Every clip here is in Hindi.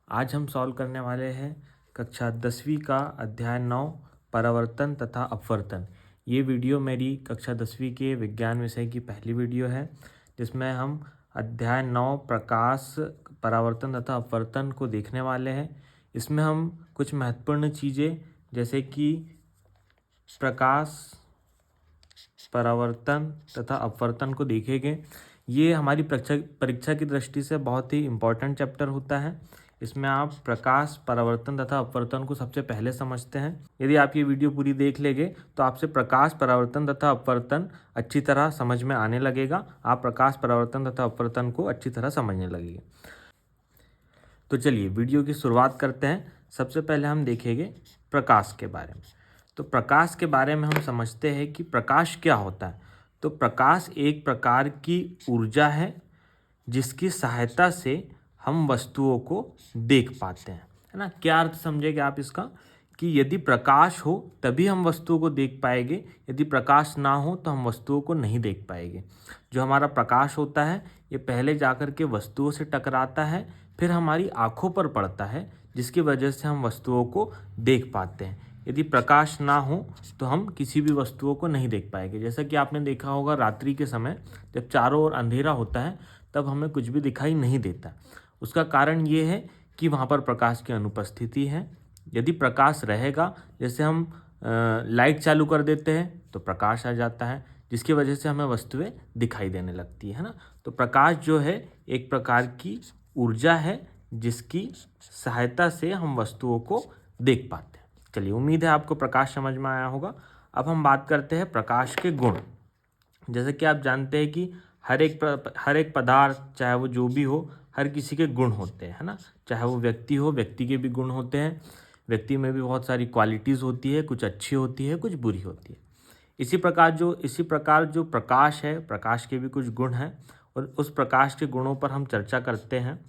आज हम सॉल्व करने वाले हैं कक्षा 10वीं का अध्याय 9 परावर्तन तथा अपवर्तन। ये वीडियो मेरी कक्षा 10वीं के विज्ञान विषय की पहली वीडियो है, जिसमें हम अध्याय 9 प्रकाश, परावर्तन तथा अपवर्तन को देखने वाले हैं। इसमें हम कुछ महत्वपूर्ण चीज़ें जैसे कि प्रकाश, परावर्तन तथा अपवर्तन को देखेंगे। ये हमारी परीक्षा की दृष्टि से बहुत ही इम्पोर्टेंट चैप्टर होता है। इसमें आप प्रकाश, परावर्तन तथा अपवर्तन को सबसे पहले समझते हैं। यदि आप ये वीडियो पूरी देख लेंगे तो आपसे प्रकाश, परावर्तन तथा अपवर्तन अच्छी तरह समझ में आने लगेगा। आप प्रकाश, परावर्तन तथा अपवर्तन को अच्छी तरह समझने लगेंगे। तो चलिए वीडियो की शुरुआत करते हैं। सबसे पहले हम देखेंगे प्रकाश के बारे में। तो प्रकाश के बारे में हम समझते हैं कि प्रकाश क्या होता है। तो प्रकाश एक प्रकार की ऊर्जा है जिसकी सहायता से हम वस्तुओं को देख पाते हैं, है ना। क्या अर्थ समझेंगे आप इसका कि यदि प्रकाश हो तभी हम वस्तुओं को देख पाएंगे, यदि प्रकाश ना हो तो हम वस्तुओं को नहीं देख पाएंगे। जो हमारा प्रकाश होता है ये पहले जाकर के वस्तुओं से टकराता है, फिर हमारी आँखों पर पड़ता है, जिसकी वजह से हम वस्तुओं को देख पाते हैं। यदि प्रकाश ना हो तो हम किसी भी वस्तुओं को नहीं देख पाएंगे। जैसा कि आपने देखा होगा रात्रि के समय जब चारों ओर अंधेरा होता है तब हमें कुछ भी दिखाई नहीं देता। उसका कारण ये है कि वहाँ पर प्रकाश की अनुपस्थिति है। यदि प्रकाश रहेगा, जैसे हम लाइट चालू कर देते हैं तो प्रकाश आ जाता है, जिसकी वजह से हमें वस्तुएं दिखाई देने लगती है ना। तो प्रकाश जो है एक प्रकार की ऊर्जा है जिसकी सहायता से हम वस्तुओं को देख पाते हैं। चलिए, उम्मीद है आपको प्रकाश समझ में आया होगा। अब हम बात करते हैं प्रकाश के गुण। जैसे कि आप जानते हैं कि हर एक पदार्थ, चाहे वो जो भी हो, हर किसी के गुण होते हैं, है ना। चाहे वो व्यक्ति हो, व्यक्ति के भी गुण होते हैं। व्यक्ति में भी बहुत सारी क्वालिटीज़ होती है, कुछ अच्छी होती है, कुछ बुरी होती है। इसी प्रकार जो प्रकाश है, प्रकाश के भी कुछ गुण हैं और उस प्रकाश के गुणों पर हम चर्चा करते हैं।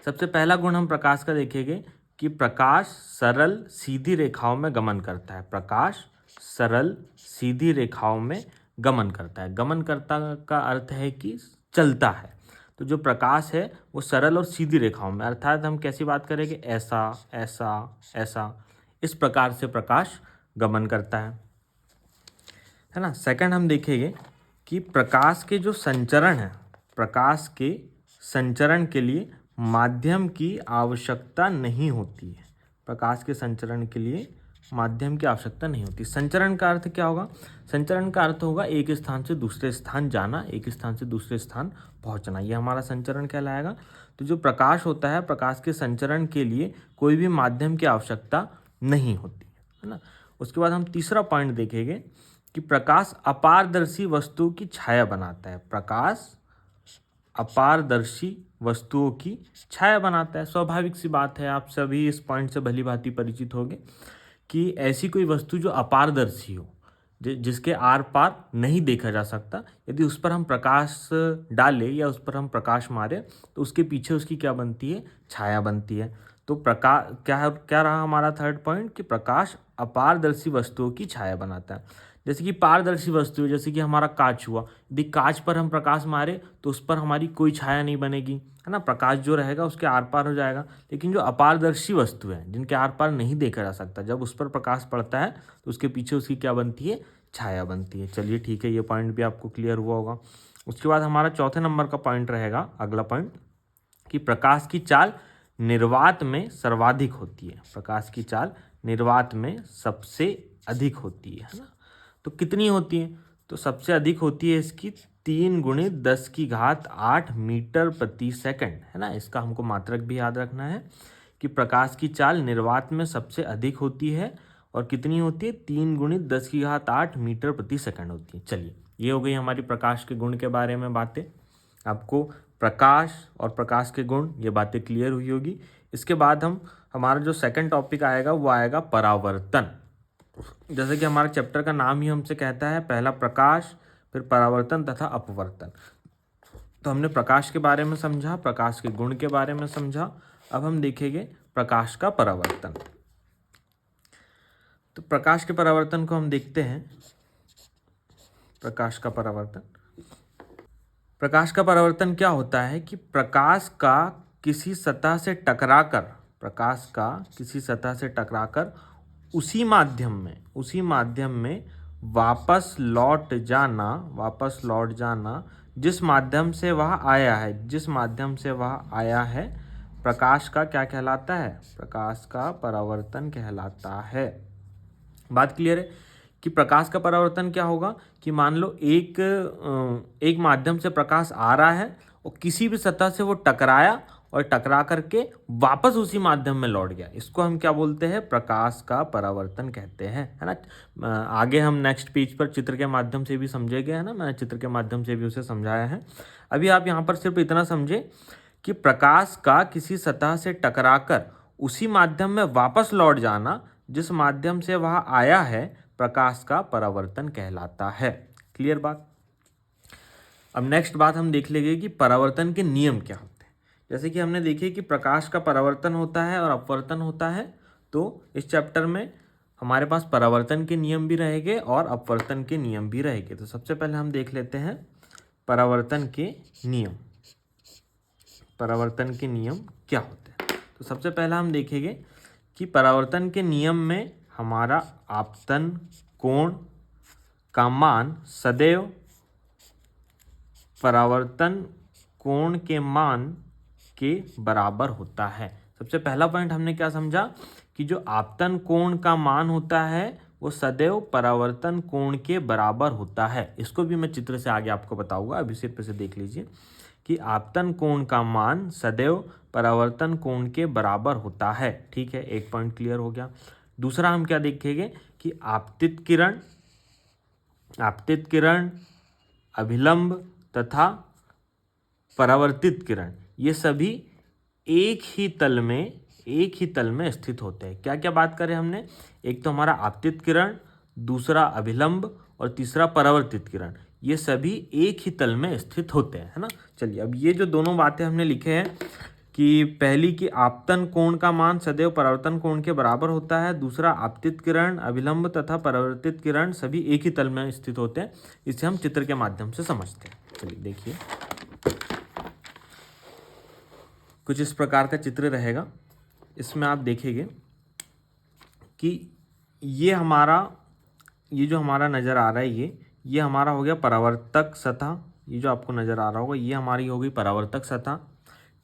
सबसे पहला गुण हम प्रकाश का देखेंगे कि प्रकाश सरल सीधी रेखाओं में गमन करता है। प्रकाश सरल सीधी रेखाओं में गमन करता है। गमन करता का अर्थ है कि चलता है। तो जो प्रकाश है वो सरल और सीधी रेखाओं में, अर्थात हम कैसी बात करेंगे, ऐसा ऐसा ऐसा, इस प्रकार से प्रकाश गमन करता है ना। सेकंड हम देखेंगे कि प्रकाश के जो संचरण है, प्रकाश के संचरण के लिए माध्यम की आवश्यकता नहीं होती है। प्रकाश के संचरण के लिए माध्यम की आवश्यकता नहीं होती। संचरण का अर्थ क्या होगा? संचरण का अर्थ होगा एक स्थान से दूसरे स्थान जाना, एक स्थान से दूसरे स्थान पहुंचना, ये हमारा संचरण कहलाएगा। तो जो प्रकाश होता है, प्रकाश के संचरण के लिए कोई भी माध्यम की आवश्यकता नहीं होती है ना। उसके बाद हम तीसरा पॉइंट देखेंगे कि प्रकाश अपारदर्शी वस्तु की छाया बनाता है। प्रकाश अपारदर्शी वस्तुओं की छाया बनाता है। स्वाभाविक सी बात है, आप सभी इस पॉइंट से भली भांति परिचित होंगे कि ऐसी कोई वस्तु जो अपारदर्शी हो, जिसके आर पार नहीं देखा जा सकता, यदि उस पर हम प्रकाश डालें या उस पर हम प्रकाश मारें तो उसके पीछे उसकी क्या बनती है? छाया बनती है। तो प्रकाश क्या रहा हमारा थर्ड पॉइंट कि प्रकाश अपारदर्शी वस्तुओं की छाया बनाता है। जैसे कि पारदर्शी वस्तु, जैसे कि हमारा कांच हुआ, यदि कांच पर हम प्रकाश मारे तो उस पर हमारी कोई छाया नहीं बनेगी, है ना। प्रकाश जो रहेगा उसके आर पार हो जाएगा। लेकिन जो अपारदर्शी वस्तु है, जिनके आर पार नहीं देखा जा सकता, जब उस पर प्रकाश पड़ता है तो उसके पीछे उसकी क्या बनती है? छाया बनती है। चलिए ठीक है, ये पॉइंट भी आपको क्लियर हुआ होगा। उसके बाद हमारा चौथे नंबर का पॉइंट रहेगा, अगला पॉइंट, कि प्रकाश की चाल निर्वात में सर्वाधिक होती है। प्रकाश की चाल निर्वात में सबसे अधिक होती है ना। तो कितनी होती है? तो सबसे अधिक होती है इसकी 3 × 10⁸ मीटर प्रति सेकंड, है ना। इसका हमको मात्रक भी याद रखना है कि प्रकाश की चाल निर्वात में सबसे अधिक होती है और कितनी होती है? 3 × 10⁸ मीटर प्रति सेकंड होती है। चलिए, ये हो गई हमारी प्रकाश के गुण के बारे में बातें। आपको प्रकाश और प्रकाश के गुण, ये बातें क्लियर हुई होगी। इसके बाद हमारा जो सेकंड टॉपिक आएगा वो आएगा परावर्तन। जैसे कि हमारा चैप्टर का नाम ही हमसे कहता है, पहला प्रकाश, फिर परावर्तन तथा अपवर्तन। तो हमने प्रकाश के बारे में समझा, प्रकाश के गुण के बारे में समझा। अब हम देखेंगे प्रकाश का परावर्तन। तो प्रकाश के परावर्तन को हम देखते हैं। प्रकाश का परावर्तन क्या होता है कि प्रकाश का किसी सतह से टकराकर उसी माध्यम में वापस लौट जाना जिस माध्यम से वह आया है प्रकाश का क्या कहलाता है? प्रकाश का परावर्तन कहलाता है। बात क्लियर है कि प्रकाश का परावर्तन क्या होगा कि मान लो एक माध्यम से प्रकाश आ रहा है और किसी भी सतह से वो टकराया और टकरा करके वापस उसी माध्यम में लौट गया, इसको हम क्या बोलते हैं? प्रकाश का परावर्तन कहते हैं, है ना। आगे हम नेक्स्ट पेज पर चित्र के माध्यम से भी समझेंगे, है ना, मैंने चित्र के माध्यम से भी उसे समझाया है। अभी आप यहाँ पर सिर्फ इतना समझे कि प्रकाश का किसी सतह से टकराकर उसी माध्यम में वापस लौट जाना जिस माध्यम से वह आया है प्रकाश का परावर्तन कहलाता है। क्लियर बात। अब नेक्स्ट बात हम देख लेंगे कि परावर्तन के नियम क्या होते हैं। जैसे कि हमने देखे कि प्रकाश का परावर्तन होता है और अपवर्तन होता है, तो इस चैप्टर में हमारे पास परावर्तन के नियम भी रहेंगे और अपवर्तन के नियम भी रहेंगे। तो सबसे पहले हम देख लेते हैं परावर्तन के नियम। परावर्तन के नियम क्या होते हैं? तो सबसे पहला हम देखेंगे कि परावर्तन के नियम में हमारा आपतन कोण का मान सदैव परावर्तन कोण के मान के बराबर होता है। सबसे पहला पॉइंट हमने क्या समझा कि जो आपतन कोण का मान होता है वो सदैव परावर्तन कोण के बराबर होता है। इसको भी मैं चित्र से आगे आपको बताऊंगा, अभी सिर्फ इसे देख लीजिए कि आपतन कोण का मान सदैव परावर्तन कोण के बराबर होता है। ठीक है, एक पॉइंट क्लियर हो गया। दूसरा हम क्या देखेंगे कि आपतित किरण, अभिलंब तथा परावर्तित किरण ये सभी एक ही तल में स्थित होते हैं। क्या क्या बात करें हमने? एक तो हमारा आपतित किरण, दूसरा अभिलंब और तीसरा परावर्तित किरण, ये सभी एक ही तल में स्थित होते हैं, है ना। चलिए, अब ये जो दोनों बातें हमने लिखे हैं कि पहली की आपतन कोण का मान सदैव परावर्तन कोण के बराबर होता है, दूसरा आपतित किरण, अभिलंब तथा परावर्तित किरण सभी एक ही तल में स्थित होते हैं, इसे हम चित्र के माध्यम से समझते हैं। चलिए देखिए, कुछ इस प्रकार का चित्र रहेगा। इसमें आप देखेंगे कि ये जो हमारा नज़र आ रहा है ये हमारा हो गया परावर्तक सतह। ये जो आपको नज़र आ रहा होगा ये हमारी हो गई परावर्तक सतह।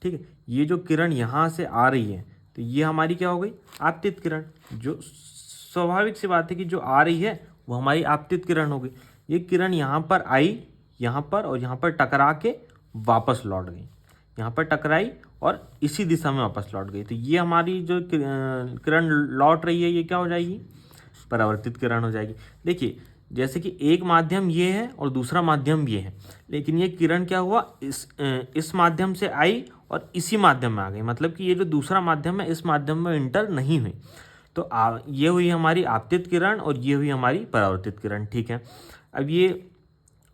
ठीक है, ये जो किरण यहाँ से आ रही है तो ये हमारी क्या हो गई? आपतित किरण। जो स्वाभाविक सी बात है कि जो आ रही है वो हमारी आपतित किरण हो गई। ये किरण यहाँ पर आई, यहाँ पर और यहाँ पर टकरा के वापस लौट गई, यहाँ पर टकराई और इसी दिशा में वापस लौट गई। तो ये हमारी जो किरण लौट रही है ये क्या हो जाएगी? परावर्तित किरण हो जाएगी। देखिए, जैसे कि एक माध्यम ये है और दूसरा माध्यम ये है, लेकिन ये किरण क्या हुआ? इस माध्यम से आई और इसी माध्यम में आ गई, मतलब कि ये जो दूसरा माध्यम है इस माध्यम में इंटर नहीं हुई। तो ये हुई हमारी आपतित किरण और ये हुई हमारी परावर्तित किरण। ठीक है, अब ये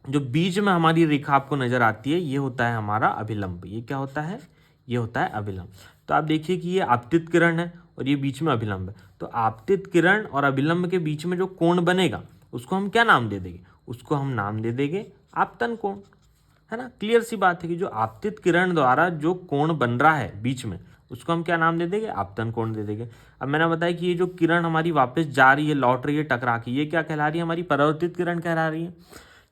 जो बीच में हमारी रेखा आपको नजर आती है ये होता है हमारा अभिलंब। ये क्या होता है? ये होता है अभिलंब। तो आप देखिए कि ये आपतित किरण है और ये बीच में अभिलंब है। तो आपतित किरण और अभिलंब के बीच में जो कोण बनेगा उसको हम क्या नाम दे देंगे? उसको हम नाम दे देंगे आपतन कोण, है ना। क्लियर सी बात है कि जो आपतित किरण द्वारा जो कोण बन रहा है बीच में उसको हम क्या नाम दे देंगे? आपतन कोण दे देंगे। अब मैंने बताया कि ये जो किरण हमारी वापस जा रही है, लौट रही है टकरा के, ये क्या कहला रही है? हमारी परावर्तित किरण कहला रही है।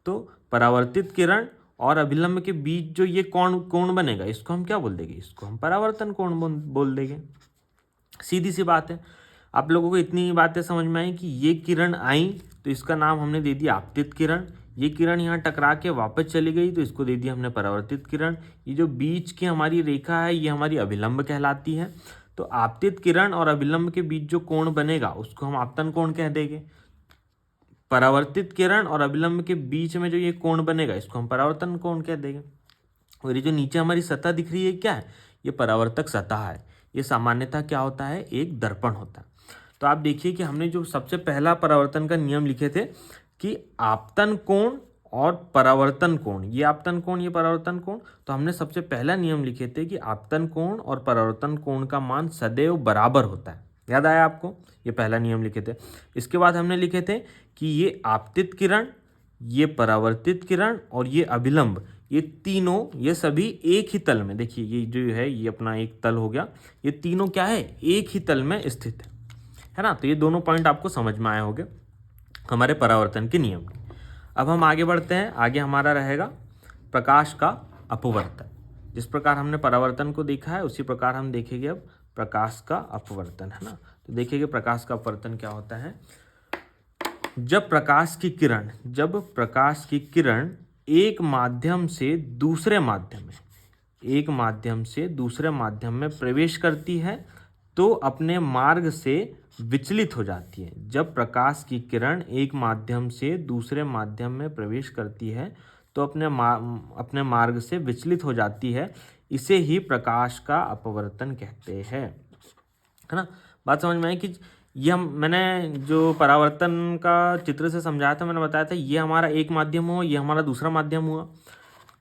तो परावर्तित किरण और अभिलंब के बीच जो ये कोण बनेगा इसको हम क्या बोल देंगे? इसको हम परावर्तन कोण बोल देंगे। सीधी सी बात है। आप लोगों को इतनी बातें समझ में आई कि ये किरण आई तो इसका नाम हमने दे दिया आपतित किरण, ये किरण यहाँ टकरा के वापस चली गई तो इसको दे दिया हमने परावर्तित किरण, ये जो बीच की हमारी रेखा है ये हमारी अभिलंब कहलाती है। तो आपतित किरण और अभिलंब के बीच जो कोण बनेगा उसको हम आपतन कोण कह देंगे। परावर्तित किरण और अभिलंब के बीच में जो ये कोण बनेगा इसको हम परावर्तन कोण कह देंगे। और ये जो नीचे हमारी सतह दिख रही है क्या है? ये परावर्तक सतह है। ये सामान्यतः क्या होता है? एक दर्पण होता है। तो आप देखिए कि हमने जो सबसे पहला परावर्तन का नियम लिखे थे कि आपतन कोण और परावर्तन कोण, ये आपतन कोण ये परावर्तन कोण, तो हमने सबसे पहला नियम लिखे थे कि आपतन कोण और परावर्तन कोण का मान सदैव बराबर होता है। याद आया आपको? ये पहला नियम लिखे थे। इसके बाद हमने लिखे थे कि ये आपतित किरण, ये परावर्तित किरण और ये अभिलंब, ये तीनों, ये सभी एक ही तल में, देखिए ये जो है ये अपना एक तल हो गया, ये तीनों क्या है, एक ही तल में स्थित है ना। तो ये दोनों पॉइंट आपको समझ में आए होंगे हमारे परावर्तन के नियम के। अब हम आगे बढ़ते हैं, आगे हमारा रहेगा प्रकाश का अपवर्तन। जिस प्रकार हमने परावर्तन को देखा है उसी प्रकार हम देखेंगे अब प्रकाश का अपवर्तन, है ना। तो देखिए प्रकाश का अपवर्तन क्या होता है। जब प्रकाश की किरण एक माध्यम से दूसरे माध्यम में प्रवेश करती है तो अपने मार्ग से विचलित हो जाती है। जब प्रकाश की किरण एक माध्यम से दूसरे माध्यम में प्रवेश करती है तो अपने मार्ग से विचलित हो जाती है, इसे ही प्रकाश का अपवर्तन कहते हैं, है ना। बात समझ में आई कि ये मैंने जो परावर्तन का चित्र से समझाया था, मैंने बताया था ये हमारा एक माध्यम हुआ, ये हमारा दूसरा माध्यम हुआ।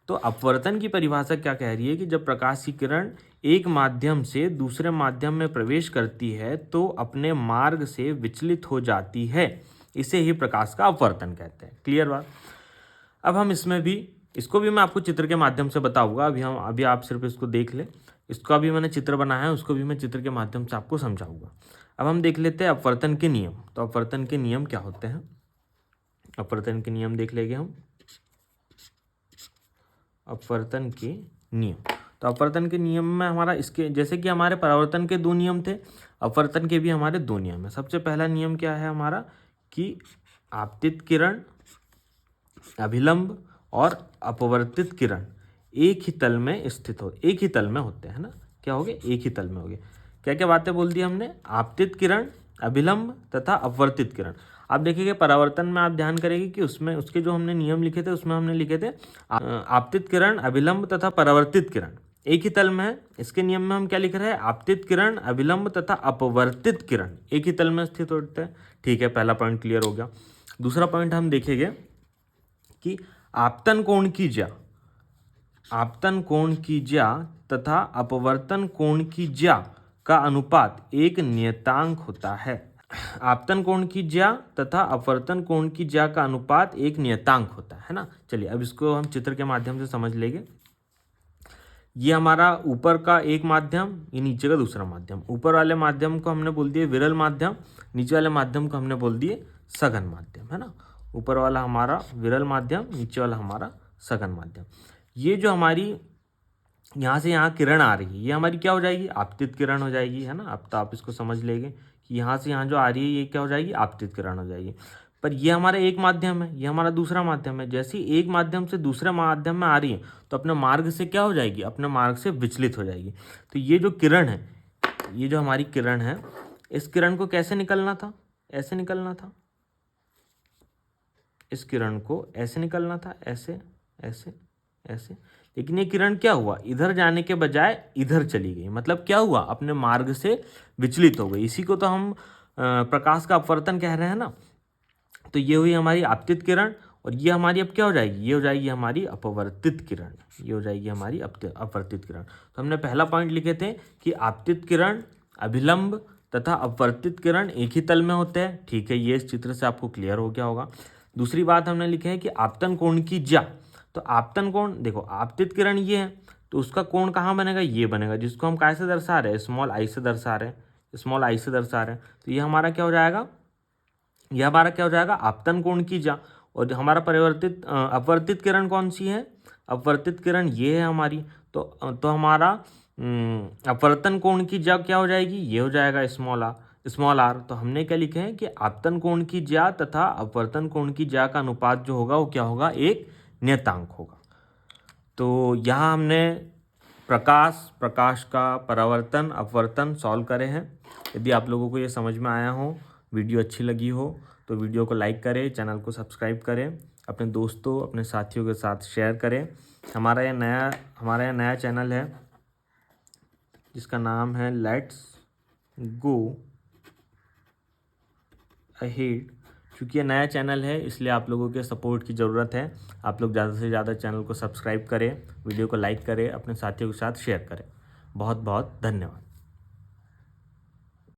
तो अपवर्तन की परिभाषा क्या कह रही है कि जब प्रकाश की किरण एक माध्यम से दूसरे माध्यम में प्रवेश करती है तो अपने मार्ग से विचलित हो जाती है, इसे ही प्रकाश का अपवर्तन कहते हैं। क्लियर बात। अब हम इसको भी मैं आपको चित्र के माध्यम से बताऊंगा। अभी आप सिर्फ इसको देख ले, इसका भी मैंने चित्र बनाया है, उसको भी मैं चित्र के माध्यम से आपको समझाऊंगा। अब हम देख लेते हैं अपवर्तन के नियम। तो अपवर्तन के नियम क्या होते हैं, अपवर्तन के नियम देख लेंगे हम। अपवर्तन के नियम, तो अपवर्तन के नियम में हमारा इसके जैसे कि हमारे परावर्तन के 2 नियम थे, अपवर्तन के भी हमारे 2 नियम है। सबसे पहला नियम क्या है हमारा कि आपतित किरण, अभिलंब और अपवर्तित किरण एक ही तल में होते हैं ना। क्या हो गए, एक ही तल में हो गए। क्या क्या बातें बोल दी हमने, आपतित किरण, अभिलंब तथा अपवर्तित किरण। आप देखिए परावर्तन में आप ध्यान करेंगे कि उसमें उसके जो हमने नियम लिखे थे उसमें हमने लिखे थे आपतित किरण, अभिलंब तथा परावर्तित किरण एक ही तल में है। इसके नियम में हम क्या लिख रहे हैं, आपतित किरण, अभिलंब तथा अपवर्तित किरण एक ही तल में स्थित होते हैं। ठीक है, पहला पॉइंट क्लियर हो गया। दूसरा पॉइंट हम देखेंगे कि आपतन कोण की ज्या तथा अपवर्तन कोण की ज्या का अनुपात एक नियतांक होता है। आपतन कोण की ज्या तथा अपवर्तन कोण की ज्या का अनुपात एक नियतांक होता है ना। चलिए अब इसको हम चित्र के माध्यम से समझ लेंगे। ये हमारा ऊपर का एक माध्यम, ये नीचे का दूसरा माध्यम। ऊपर वाले माध्यम को हमने बोल दिए विरल माध्यम, नीचे वाले माध्यम को हमने बोल दिए सघन माध्यम, है ना। ऊपर वाला हमारा विरल माध्यम, नीचे वाला हमारा सघन माध्यम। ये जो हमारी यहाँ से यहाँ किरण आ रही है ये हमारी क्या हो जाएगी, आपतित किरण हो जाएगी, है ना। अब तो आप इसको समझ लेंगे कि यहाँ से यहाँ जो आ रही है ये क्या हो जाएगी, आपतित किरण हो जाएगी। पर ये हमारा एक माध्यम है, ये हमारा दूसरा माध्यम है। जैसे ही एक माध्यम से दूसरे माध्यम में आ रही है तो अपने मार्ग से क्या हो जाएगी, अपने मार्ग से विचलित हो जाएगी। तो ये जो किरण है, ये जो हमारी किरण है, इस किरण को कैसे निकलना था, ऐसे निकलना था। इस किरण को ऐसे निकलना था, ऐसे ऐसे ऐसे। लेकिन ये किरण क्या हुआ, इधर जाने के बजाय इधर चली गई। मतलब क्या हुआ, अपने मार्ग से विचलित हो गई। इसी को तो हम प्रकाश का अपवर्तन कह रहे हैं ना। तो ये हुई हमारी आपतित किरण और ये हमारी अब क्या हो जाएगी, ये हो जाएगी हमारी अपवर्तित किरण, ये हो जाएगी हमारी अपवर्तित किरण। तो हमने पहला पॉइंट लिखे थे कि आपतित किरण, अभिलंब तथा अपवर्तित किरण एक ही तल में होते हैं। ठीक है, ये इस चित्र से आपको क्लियर हो गया होगा। दूसरी बात हमने लिखे है कि आपतन कोण की ज्या। तो आपतन कोण, देखो आपतित किरण ये है तो उसका कोण कहाँ बनेगा, ये बनेगा, जिसको हम कैसे दर्शा रहे हैं, स्मॉल आई से दर्शा रहे हैं। तो ये हमारा क्या हो जाएगा, यह हमारा क्या हो जाएगा, आपतन कोण की ज्या। और हमारा अपवर्तित किरण कौन सी है, अपवर्तित किरण ये है हमारी। तो हमारा अपवर्तन कोण की ज्या क्या हो जाएगी, ये हो जाएगा स्मॉल आर। तो हमने क्या लिखे हैं कि आपतन कोण की ज्या तथा अपवर्तन कोण की ज्या का अनुपात जो होगा वो क्या होगा, एक नियतांक होगा। तो यहाँ हमने प्रकाश का परावर्तन अपवर्तन सॉल्व करे हैं। यदि आप लोगों को ये समझ में आया हो, वीडियो अच्छी लगी हो तो वीडियो को लाइक करें, चैनल को सब्सक्राइब करें, अपने दोस्तों अपने साथियों के साथ शेयर करें। हमारा यह नया चैनल है जिसका नाम है लेट्स गो अहेड। चूँकि ये नया चैनल है इसलिए आप लोगों के सपोर्ट की ज़रूरत है। आप लोग ज़्यादा से ज़्यादा चैनल को सब्सक्राइब करें, वीडियो को लाइक करें, अपने साथियों के साथ शेयर करें। बहुत बहुत धन्यवाद।